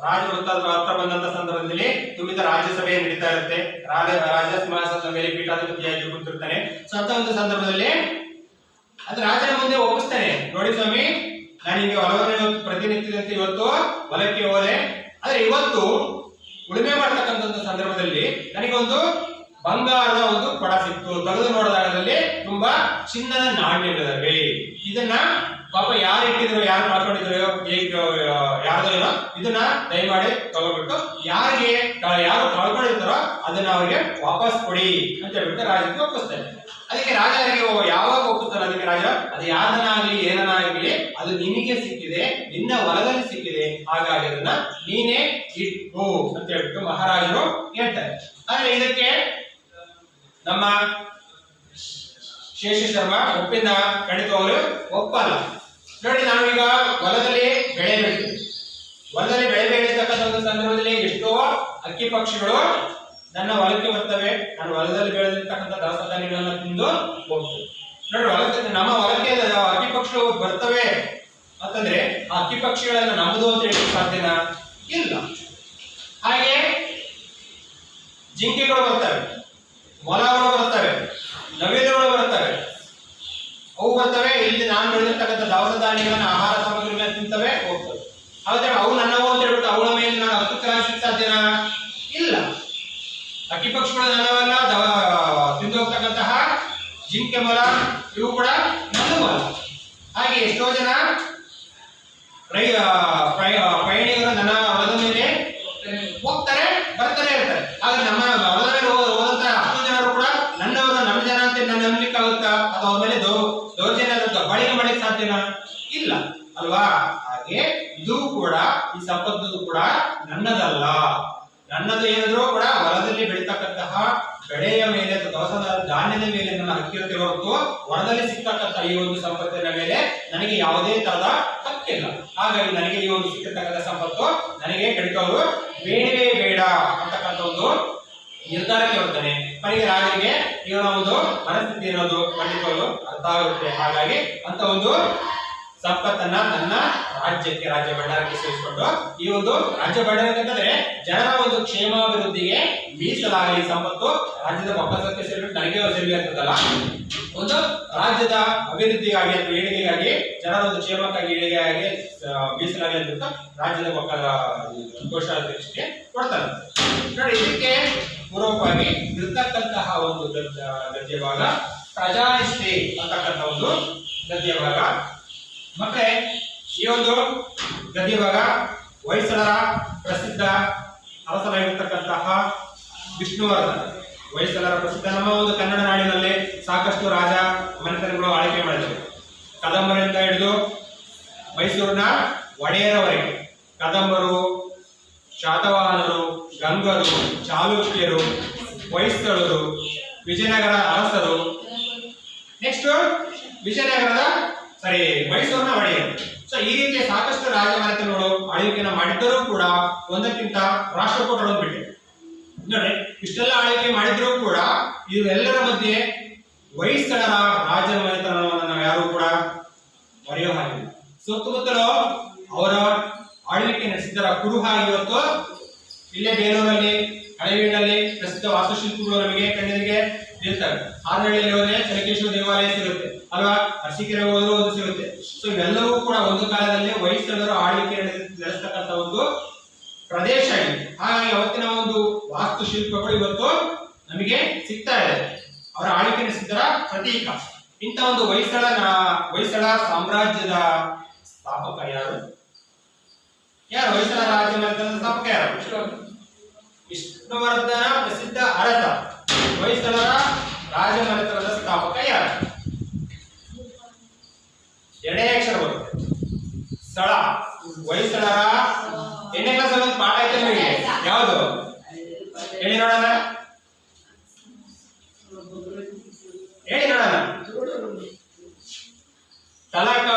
ರಾಜರ ಹತ್ರ ಬಂದಂತ ಸಂದರ್ಭದಲ್ಲಿ ತುಂಬಿದ ರಾಜ್ಯಸಭೆ ನಡೀತಾ ಇರುತ್ತೆ. ರಾಜ ಸಿಂಹಾಸನದ ಮೇಲೆ ಪೀಠಾಧಿಪತಿಯಾಗಿ ಕೂತಿರ್ತಾನೆ. ಸೊ ಅಂತ ಒಂದು ಸಂದರ್ಭದಲ್ಲಿ ಅದು ರಾಜನ ಮುಂದೆ ಒಪ್ಪಿಸ್ತಾನೆ, ನೋಡಿ ಸ್ವಾಮಿ, ನಾನು ನಿಮಗೆ ಹೊಲವನ್ನು ಪ್ರತಿನಿತ್ಯದಂತೆ ಇವತ್ತು ಹೊಲಕ್ಕೆ ಹೋದೆ, ಆದ್ರೆ ಇವತ್ತು ಉಳುಮೆ ಮಾಡ್ತಕ್ಕಂಥ ಸಂದರ್ಭದಲ್ಲಿ ನನಗೆ ಒಂದು ಬಂಗಾರದ ಒಂದು ಕೊಡ ಸಿಕ್ತು. ತೆಗೆದು ನೋಡಿದಾಗದಲ್ಲಿ ತುಂಬಾ ಚಿನ್ನದ ನಾಣ್ಯಗಳಿವೆ. ಇದನ್ನ ಪಾಪ ಯಾರು ಇಟ್ಟಿದ್ರು, ಯಾರು ಕಳ್ಕೊಂಡಿದ್ರು, ಯಾರ್ದೋ ಏನೋ, ಇದನ್ನ ದಯಮಾಡಿ ತಗೊಂಡ್ಬಿಟ್ಟು ಯಾರು ಕಳ್ಕೊಂಡಿರ್ತಾರೋ ಅದನ್ನ ಅವ್ರಿಗೆ ವಾಪಸ್ ಕೊಡಿ ಅಂತ ಹೇಳ್ಬಿಟ್ಟು ರಾಜಕ್ಕೆ ಒಪ್ಪಿಸ್ತಾರೆ. ಅದಕ್ಕೆ ರಾಜರಿಗೆ ಯಾವಾಗ ಒಪ್ಪಿಸ್ತಾರೆ, ಅದಕ್ಕೆ ರಾಜ ಅದು ಯಾರನ್ನಾಗ್ಲಿ ಏನನ್ನಾಗ್ಲಿ ಅದು ನಿನಗೆ ಸಿಕ್ಕಿದೆ, ನಿನ್ನ ಹೊಲದಲ್ಲಿ ಸಿಕ್ಕಿದೆ, ಹಾಗಾಗಿ ಅದನ್ನ ನೀನೇ ಇಟ್ಟು ಅಂತ ಹೇಳ್ಬಿಟ್ಟು ಮಹಾರಾಜರು ಹೇಳ್ತಾರೆ. ಆದ್ರೆ ಇದಕ್ಕೆ ನಮ್ಮ ಶೇಷ ಶರ್ಮ ಒಪ್ಪಿಂದ ಖಂಡಿತವಾಗಲು ಒಪ್ಪಲ್ಲ. ನೋಡಿ, ನಾವೀಗ ಹೊಲದಲ್ಲಿ ಬೆಳೆ ಬೆಳಿತೀವಿ. ಹೊಲದಲ್ಲಿ ಬೆಳೆ ಬೆಳೀತಕ್ಕಂಥ ಒಂದು ಸಂದರ್ಭದಲ್ಲಿ ಎಷ್ಟೋ ಅಕ್ಕಿ ಪಕ್ಷಿಗಳು ನನ್ನ ಹೊಲಕ್ಕೆ ಬರ್ತವೆ, ನಾನು ಹೊಲದಲ್ಲಿ ಬೆಳೆದಿರ್ತಕ್ಕಂಥ ದವಸ ಧಾನ್ಯಗಳನ್ನ ತಿಂದು ಹೋಗ್ತವೆ. ನೋಡಿ, ನಮ್ಮ ಹೊಲಕ್ಕೆ ಅಕ್ಕಿ ಪಕ್ಷಿಗಳು ಬರ್ತವೆ ಅಂತಂದ್ರೆ ಆ ಅಕ್ಕಿ ಪಕ್ಷಿಗಳನ್ನ ನಮ್ಮದು ಅಂತ ಹೇಳಿ ಸಾಧ್ಯನಾ? ಇಲ್ಲ. ಹಾಗೆ ಜಿಂಕೆಗಳು ಬರ್ತವೆ, ಮೊಲಗಳು ಬರ್ತವೆ, ನವಿಲುಗಳು ಬರ್ತವೆ, ಅವು ಬರ್ತವೆ. ಇಲ್ಲಿ ನಾನು ಬೆಳೆದಿರ್ತಕ್ಕಂಥ ದವಸ ಧಾನ್ಯಗಳನ್ನ, ಆಹಾರ ಸಾಮಗ್ರಿಗಳನ್ನ ತಿಂತವೆ, ಹೋಗ್ತವೆ. ಹಾಗಾದ್ರೆ ಅವು ನನ್ನವು ಅಂತ ಹೇಳ್ಬಿಟ್ಟು ಅವುಗಳ ಮೇಲೆ ನಾನು ಹಕ್ಕು ಚಲಾಯಿಸಲಿಕ್ಕೆ ಸಾಧ್ಯನಾ? ಇಲ್ಲ. ಅಕ್ಕಿ ಪಕ್ಷಿಗಳು ನನ್ನವಲ್ಲ, ತಿಂದು ಹೋಗ್ತಕ್ಕಂತಹ ಜಿಂಕೆ, ಮೊಲ ಇವು ಕೂಡ ನನ್ನವಲ್ಲ. ಹಾಗೆ ಎಷ್ಟೋ ಜನ ಪ್ರಯಾಣಿಕರು ನನ್ನ ಹೊಲದ ಮೇಲೆ ಹೋಗ್ತಾರೆ, ಬರ್ತಾರೆ ಇರ್ತಾರೆ. ಆದ್ರೆ ನಮ್ಮ ಹೊಲದ ಮೇಲೆ ಹೋದಂತ ಅಷ್ಟು ಜನರು ಕೂಡ ನನ್ನವರು, ನಮ್ಮ ಜನ ಅಂತ ನನ್ನ ನಂಬಲಿಕ್ಕಾಗುತ್ತಾ? ಅಥವಾ ಅವ್ರ ಮೇಲೆ ದೌರ್ಜನ್ಯ ಬಳಿಗೆ ಮಾಡಲಿಕ್ಕೆ ಸಾಧ್ಯನಾ? ಇಲ್ಲ ಅಲ್ವಾ? ಹಾಗೆ ಇದು ಕೂಡ, ಈ ಸಂಪತ್ತು ಕೂಡ ನನ್ನದಲ್ಲ. ನನ್ನದು ಏನಾದ್ರೂ ಕೂಡ ಹೊಲದಲ್ಲಿ ಬೆಳೀತಕ್ಕಂತಹ ಬೆಳೆಯ ಮೇಲೆ ಅಥವಾ ದವಸ ಧಾನ್ಯದ ಮೇಲೆ ನನ್ನ ಹಕ್ಕಿರುತ್ತೆ ಹೊರತು ಹೊಲದಲ್ಲಿ ಸಿಗ್ತಕ್ಕಂಥ ಈ ಒಂದು ಸಂಪತ್ತಿನ ಮೇಲೆ ನನಗೆ ಯಾವುದೇ ತರಹದ ಹಕ್ಕಿಲ್ಲ. ಹಾಗಾಗಿ ನನಗೆ ಈ ಒಂದು ಸಿಕ್ಕಿರ್ತಕ್ಕಂಥ ಸಂಪತ್ತು ನನಗೆ ಖಂಡಿತವರು ಬೇಡವೇ ಬೇಡ ಅಂತಕ್ಕಂಥ ಒಂದು ನಿರ್ಧಾರಕ್ಕೆ ಬರ್ತಾನೆ. ಕೊನೆಗೆ ರಾಜರಿಗೆ ಇವನ ಒಂದು ಮನಸ್ಥಿತಿ ಇರೋದು ಖಂಡಿತವರು ಅರ್ಥ ಆಗುತ್ತೆ. ಹಾಗಾಗಿ ಅಂತ ಒಂದು ಸಂಪತ್ತನ್ನ ನನ್ನ ರಾಜ್ಯಕ್ಕೆ, ರಾಜ್ಯ ಭಂಡಾರಕ್ಕೆ ಸೇರಿಸಿಕೊಂಡು ಈ ಒಂದು ರಾಜ್ಯ ಭಂಡಾರಕ್ಕೆ ಅಂತಂದ್ರೆ ಜನರ ಒಂದು ಕ್ಷೇಮಾಭಿವೃದ್ಧಿಗೆ ಮೀಸಲಾಗಲಿ ಸಂಪತ್ತು ರಾಜ್ಯದ ಬೊಕ್ಕಸಕ್ಕೆ ಸೇರಿಬಿಟ್ಟು ನನಗೆ ಸೇರಿ ಅಂತದಲ್ಲ, ಒಂದು ರಾಜ್ಯದ ಅಭಿವೃದ್ಧಿಗಾಗಿ ಅಥವಾ ಏಳಿಗೆಗಾಗಿ, ಜನರ ಒಂದು ಕ್ಷೇಮಕ್ಕಾಗಿ ಏಳಿಗೆಯಾಗಿ ಮೀಸಲಾಗಿ ಅಂತ ರಾಜ್ಯದ ಬೊಕ್ಕದ ಕೋಶಾಧ್ಯಕ್ಷಕ್ಕೆ ಕೊಡ್ತಾರೆ. ನೋಡಿ, ಇದಕ್ಕೆ ಪೂರ್ವಕವಾಗಿ ಇರ್ತಕ್ಕಂತಹ ಒಂದು ಗದ್ಯ ಭಾಗ ಪ್ರಜಾನಿಷ್ಠೆ ಅಂತಕ್ಕಂಥ ಒಂದು ಗದ್ಯ ಭಾಗ. ಮತ್ತೆ ಈ ಒಂದು ಗದ್ಯ ಭಾಗ ಹೊಯ್ಸಳರ ಪ್ರಸಿದ್ಧ ಅರಸನಾಗಿರ್ತಕ್ಕಂತಹ ವಿಷ್ಣುವರ್ಧನ. ಹೊಯ್ಸಳರ ಪ್ರಸಿದ್ಧ, ನಮ್ಮ ಒಂದು ಕನ್ನಡ ನಾಡಿನಲ್ಲಿ ಸಾಕಷ್ಟು ರಾಜ ಮನೆತನಗಳು ಆಳ್ವಿಕೆ ಮಾಡಿದರು. ಕದಂಬರಿಂದ ಹಿಡಿದು ಮೈಸೂರಿನ ಒಡೆಯರವರೆಗೆ ಕದಂಬರು, ಶಾತವಾಹನರು, ಗಂಗರು, ಚಾಲುಕ್ಯರು, ಹೊಯ್ಸಳರು, ವಿಜಯನಗರ ಅರಸರು, ನೆಕ್ಸ್ಟ್ ಮೈಸೂರಿನ ಒಡೆಯರು. ಸೊ ಈ ರೀತಿಯ ಸಾಕಷ್ಟು ರಾಜಮನೆತನಗಳು ಆಳ್ವಿಕೆಯನ್ನು ಮಾಡಿದ್ದರೂ ಕೂಡ ಒಂದಕ್ಕಿಂತ ರಾಷ್ಟ್ರಕೂಟರನ್ನು ಬಿಟ್ಟಿದೆ. ನೋಡಿ, ಇಷ್ಟೆಲ್ಲ ಆಳ್ವಿಕೆ ಮಾಡಿದ್ರೂ ಕೂಡ ಇವೆಲ್ಲರ ಮಧ್ಯೆ ಹೊಯ್ಸಳರ ರಾಜರ ಮನೆತನವನ್ನು ನಾವು ಯಾರು ಕೂಡ ಮರೆಯೋ ಹಾಗಿಲ್ಲ. ಸುತ್ತಮುತ್ತಲು ಅವರ ಆಳ್ವಿಕೆ ನಡೆಸಿದರ ಕುರುಹ ಇವತ್ತು ಇಲ್ಲೇ ಬೇಲೂರಲ್ಲಿ, ಹಳೆಬೀಡಿನಲ್ಲಿ ಪ್ರಸಿದ್ಧ ವಾಸ್ತುಶಿಲ್ಪಗಳು ನಮಗೆ ಕಣ್ಣಿಗೆ ಬೀಳ್ತವೆ. ಹಾರನಹಳ್ಳಿಯಲ್ಲಿ ಹೋದ್ರೆ ಚೆನ್ನಕೇಶ್ವರ ದೇವಾಲಯ ಸಿಗುತ್ತೆ ಅಲ್ವಾ, ಅರಸೀಕೆರೆ ಹೋದ್ರೂ ಒಂದು ಸಿಗುತ್ತೆ. ಸೊ ಇವೆಲ್ಲವೂ ಕೂಡ ಒಂದು ಕಾಲದಲ್ಲಿ ಹೊಯ್ಸಳರು ಆಳ್ವಿಕೆ ನಡೆಸ್ತಕ್ಕಂಥ ಒಂದು ಪ್ರದೇಶ ಇದೆ. ಹಾಗಾಗಿ ಅವತ್ತಿನ ಒಂದು ವಾಸ್ತುಶಿಲ್ಪಗಳು ಇವತ್ತು ನಮಗೆ ಸಿಗ್ತಾ ಇದೆ, ಅವರ ಆಳ್ವಿಕೆ ನಡೆಸಿದರ ಪ್ರತೀಕ. ಇಂಥ ಒಂದು ಹೊಯ್ಸಳ ಸಾಮ್ರಾಜ್ಯದ ಸ್ಥಾಪಕ ಯಾರು? ಹೊಯ್ಸಳ ರಾಜ್ಯ ಸ್ಥಾಪಕ ಯಾರು? ವಿಷ್ಣುವರ್ಧನ ಪ್ರಸಿದ್ಧ ಅರಸ. ಹೊಯ್ಸಳರ ರಾಜಮನೆತನದ ಸ್ಥಾಪಕ ಯಾರು? ಎರಡನೇ ಅಕ್ಷರ ಬರುತ್ತೆ ಸ್ಥಳ. ಹೊಯ್ಸಳರ ಎಣ್ಣೆ ಕ್ಲಾಸ್ ಒಂದು ಪಾಠ ಐತೆ ನಿಮಗೆ, ಯಾವುದು ಹೇಳಿ ನೋಡೋಣ, ಹೇಳಿ ನೋಡೋಣ. ತಲಕಾಡಿನ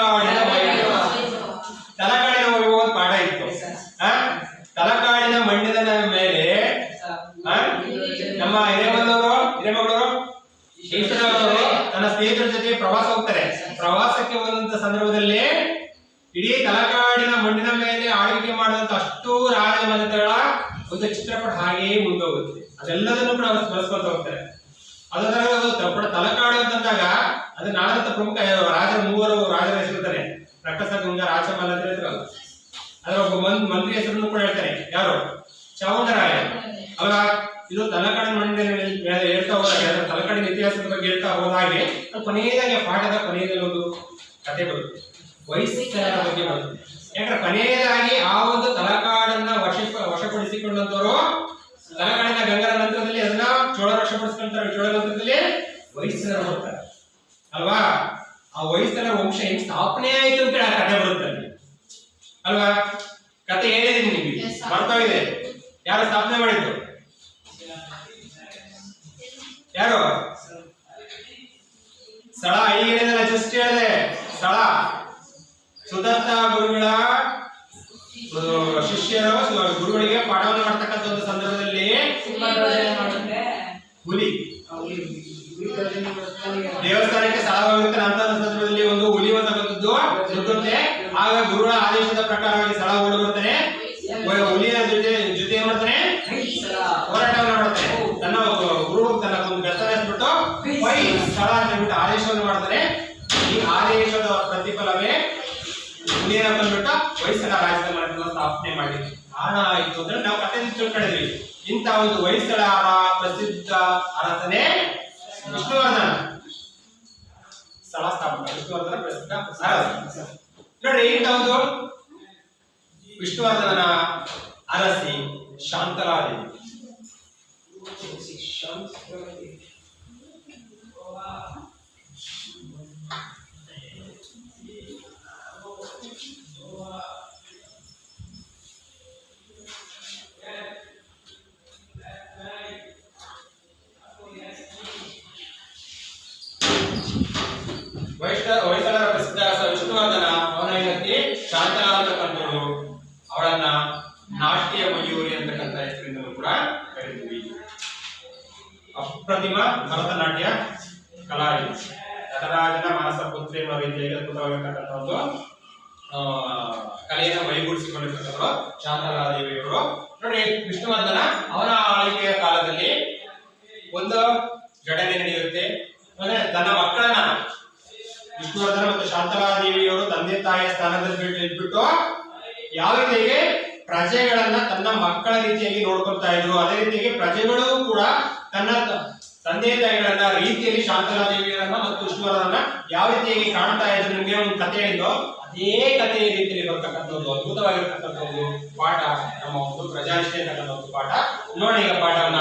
ವೈಭವ ಒಂದು ಪಾಠ ಇತ್ತು. ತಲಕಾಡಿನ ಮಣ್ಣಿನ ಮೇಲೆ ನಮ್ಮ ಹಿರೇಮಗಳವರು ತನ್ನ ಸ್ನೇಹಿತರ ಜೊತೆ ಪ್ರವಾಸ ಹೋಗ್ತಾರೆ. ಪ್ರವಾಸಕ್ಕೆ ಹೋದಂತ ಸಂದರ್ಭದಲ್ಲಿ ಇಡೀ ತಲಕಾಡಿನ ಮಣ್ಣಿನ ಮೇಲೆ ಆಳ್ವಿಕೆ ಮಾಡುವಂತ ಅಷ್ಟು ರಾಜಮನೆತನಗಳ ಒಂದು ಚಿತ್ರಪಟ ಹಾಗೆಯೇ ಮುಂದೋಗುತ್ತೆ. ಅದೆಲ್ಲದನ್ನು ಕೂಡ ಅವರು ಸ್ಮರಿಸ್ಕೊಳ್ತಾ ಹೋಗ್ತಾರೆ. ಅದರ ತಲಕಾಡು ಅಂತಂದಾಗ ಅದು ನಾಡದ ಪ್ರಮುಖ ಮೂವರು ರಾಜರ ಹೆಸರಿರ್ತಾರೆ. ರಕ್ಕಸ ಗಂಗ ರಾಜಮಲ್ಲ ಅಂತ ಹೇಳ್ತಾರಲ್ಲ, ಅದರ ಒಬ್ಬ ಮಂತ್ರಿ ಹೆಸರನ್ನು ಕೂಡ ಹೇಳ್ತಾರೆ. ಯಾರು? ಚಾವುಂಡರಾಯ ಅಲ್ವಾ? ಇದು ತಲಕಾಡಿನ ಮಣ್ಣಿನ ಹೇಳ್ತಾ ಹೋದಾಗ ತಲಕಾಡಿನ ಇತಿಹಾಸದ ಬಗ್ಗೆ ಹೇಳ್ತಾ ಹೋದಾಗೆ ಕೊನೆಯದಾಗಿ ಪಾಠದ ಕೊನೆಯದಲ್ಲಿ ಒಂದು ಕಥೆ ಬರುತ್ತೆ, ಹೊಯ್ಸಳರ ಬಗ್ಗೆ ಬರುತ್ತೆ. ಯಾಕಂದ್ರೆ ಕೊನೆಯದಾಗಿ ಆ ಒಂದು ತಲಕಾಡನ್ನ ವಶಪಡಿಸಿಕೊಂಡಂತವರು ತಲಕಾಡಿನ ಗಂಗರ ನಂತರದಲ್ಲಿ ಅದನ್ನ ಚೋಳರು ವಶಪಡಿಸ್ಕೊಂತಾರೆ. ಚೋಳರ ನಂತರದಲ್ಲಿ ಹೊಯ್ಸಳರು ಬರ್ತಾರೆ ಅಲ್ವಾ? ಆ ಹೊಯ್ಸಳರ ವಂಶ ಹೆಂಗ್ ಸ್ಥಾಪನೆ ಆಯ್ತು ಅಂತ ಹೇಳಿ ಆ ಕಥೆ ಬರುತ್ತೆ ಅಲ್ವಾ? ಕಥೆ ಹೇಳಿದೀನಿ ನಿಮಗೆ, ಬರ್ತಾ ಇದೆ. ಯಾರು ಸ್ಥಾಪನೆ ಮಾಡಿದ್ದು? ಯಾರು? ಸ್ಥಳ ಈಗ ಹೇಳಿದಲ್ಲ, ಜಸ್ಟ್ ಹೇಳಿದೆ ಸ್ಥಳ. ಸುದತ್ತ ಗುರುಗಳ ಶಿಷ್ಯರು ಗುರುಗಳಿಗೆ ಪಾಠವನ್ನು ಮಾಡ್ತಕ್ಕಂಥ ಒಂದು ಸಂದರ್ಭದಲ್ಲಿ ಹುಲಿ ದೇವಸ್ಥಾನಕ್ಕೆ ಸ್ಥಳವಾಗಿರುತ್ತೆ ಅಂತ ಸಂದರ್ಭದಲ್ಲಿ ಒಂದು ಹುಲಿ ಅಂತಕ್ಕಂಥದ್ದು ಸುತ್ತುತ್ತೆ. ಆಗ ಗುರುಗಳ ಆದೇಶದ ಪ್ರಕಾರವಾಗಿ ಸ್ಥಳ ಓಡಿ ಬರ್ತಾನೆ. ಹುಲಿಯ ಜೊತೆ ಏನ್ ಮಾಡ್ತಾನೆ? ಹೋರಾಟವನ್ನು ಮಾಡ್ತಾನೆ. ತನ್ನ ಗುರು ತನ್ನ ಒಂದು ಬೆತ್ತನ ಬಿಟ್ಟು ಸ್ಥಳ ಅಂತ ಹೇಳ್ಬಿಟ್ಟು ಆದೇಶವನ್ನು ಮಾಡ್ತಾನೆ. ಈ ಆದೇಶದ ಪ್ರತಿಫಲವೇ ಹುಲಿಯನ್ನ ತಂದ್ಬಿಟ್ಟು ಹೊಯ್ಸಳ ರಾಜ್ಯದ ಮನೆತನ ಸ್ಥಾಪನೆ ಮಾಡಿ ಕಾರಣ ಆಯ್ತು ಅಂದ್ರೆ ನಾವು ಕಥೆ ತಿಳ್ಕೊಂಡಿದ್ವಿ. ಇಂಥ ಒಂದು ಹೊಯ್ಸಳರ ಪ್ರಸಿದ್ಧ ಅರಸನೇ ವಿಷ್ಣುವರ್ಧನ. ಸ್ಥಳ ಸ್ಥಾಪನೆ ವಿಷ್ಣುವರ್ಧನ ಪ್ರಸಿದ್ಧ ಅರಸ. ನೋಡ್ರಿ, ಇಂಥ ಒಂದು ವಿಷ್ಣುವರ್ಧನನ ಅರಸಿ ಶಾಂತಲಾದೇವಿ. ಹೊಯ್ಸಳರ ಪ್ರಸಿದ್ಧ ವಿಷ್ಣುವರ್ಧನ ಅವನ ಹೆಂಡತಿ ಶಾಂತಲಾ ಅಂತಕ್ಕಂಥವ್ರು. ಅವಳನ್ನ ನಾಟ್ಯ ಮಯೂರಿ ಅಂತಕ್ಕಂಥ ಹೆಸರಿನಿಂದಲೂ ಕೂಡ ಕರೀತೀವಿ. ಅಪ್ರತಿಮ ಭರತನಾಟ್ಯ ಕಲಾವಿದ, ನಟರಾಜನ ಮಾನಸ ಪುತ್ರಿ ಅನ್ನೋ ರೀತಿಯಾಗಿ ಅದ್ಭುತವಾಗಿರ್ತಕ್ಕಂಥ ಒಂದು ಕಲೆಯನ್ನು ಮೈಗೂಡಿಸಿಕೊಂಡಿರ್ತಕ್ಕಂಥವ್ರು ಶಾಂತಲಾದೇವಿಯವರು. ನೋಡಿ, ವಿಷ್ಣುವರ್ಧನ ಅವನ ಆಳ್ವಿಕೆಯ ಕಾಲದಲ್ಲಿ ಒಂದು ಘಟನೆ ನಡೆಯುತ್ತೆ. ಅಂದ್ರೆ ತನ್ನ ಮಕ್ಕಳನ್ನ ವಿಷ್ಣುವರ್ಧನ ಮತ್ತು ಶಾಂತಲಾದೇವಿಯವರು ತಂದೆ ತಾಯಿಯ ಸ್ಥಾನದಲ್ಲಿ ಇಟ್ಬಿಟ್ಟು ಯಾವ ರೀತಿಯಾಗಿ ಪ್ರಜೆಗಳನ್ನ ತನ್ನ ಮಕ್ಕಳ ರೀತಿಯಾಗಿ ನೋಡ್ಕೊಳ್ತಾ ಇದ್ರು, ಅದೇ ರೀತಿಯಾಗಿ ಪ್ರಜೆಗಳು ಕೂಡ ತನ್ನ ತಂದೆ ತಾಯಿಗಳನ್ನ ರೀತಿಯಲ್ಲಿ ಶಾಂತಲಾದೇವಿಯರನ್ನ ಮತ್ತು ವಿಷ್ಣುವರ್ಧನ ಯಾವ ರೀತಿಯಾಗಿ ಕಾಣ್ತಾ ಇದ್ರು. ನಿಮ್ಗೆ ಒಂದು ಕಥೆ ಹೇಳಿದ್ದು ಅದೇ ಕಥೆಯ ರೀತಿಯಲ್ಲಿ ಬರ್ತಕ್ಕಂಥ ಒಂದು ಅದ್ಭುತವಾಗಿರ್ತಕ್ಕಂಥ ಒಂದು ಪಾಠ, ನಮ್ಮ ಒಂದು ಪ್ರಜಾನಿಷ್ಠೆ ಅಂತಕ್ಕಂಥ ಒಂದು ಪಾಠ. ನೋಡಿ, ಈಗ ಪಾಠವನ್ನ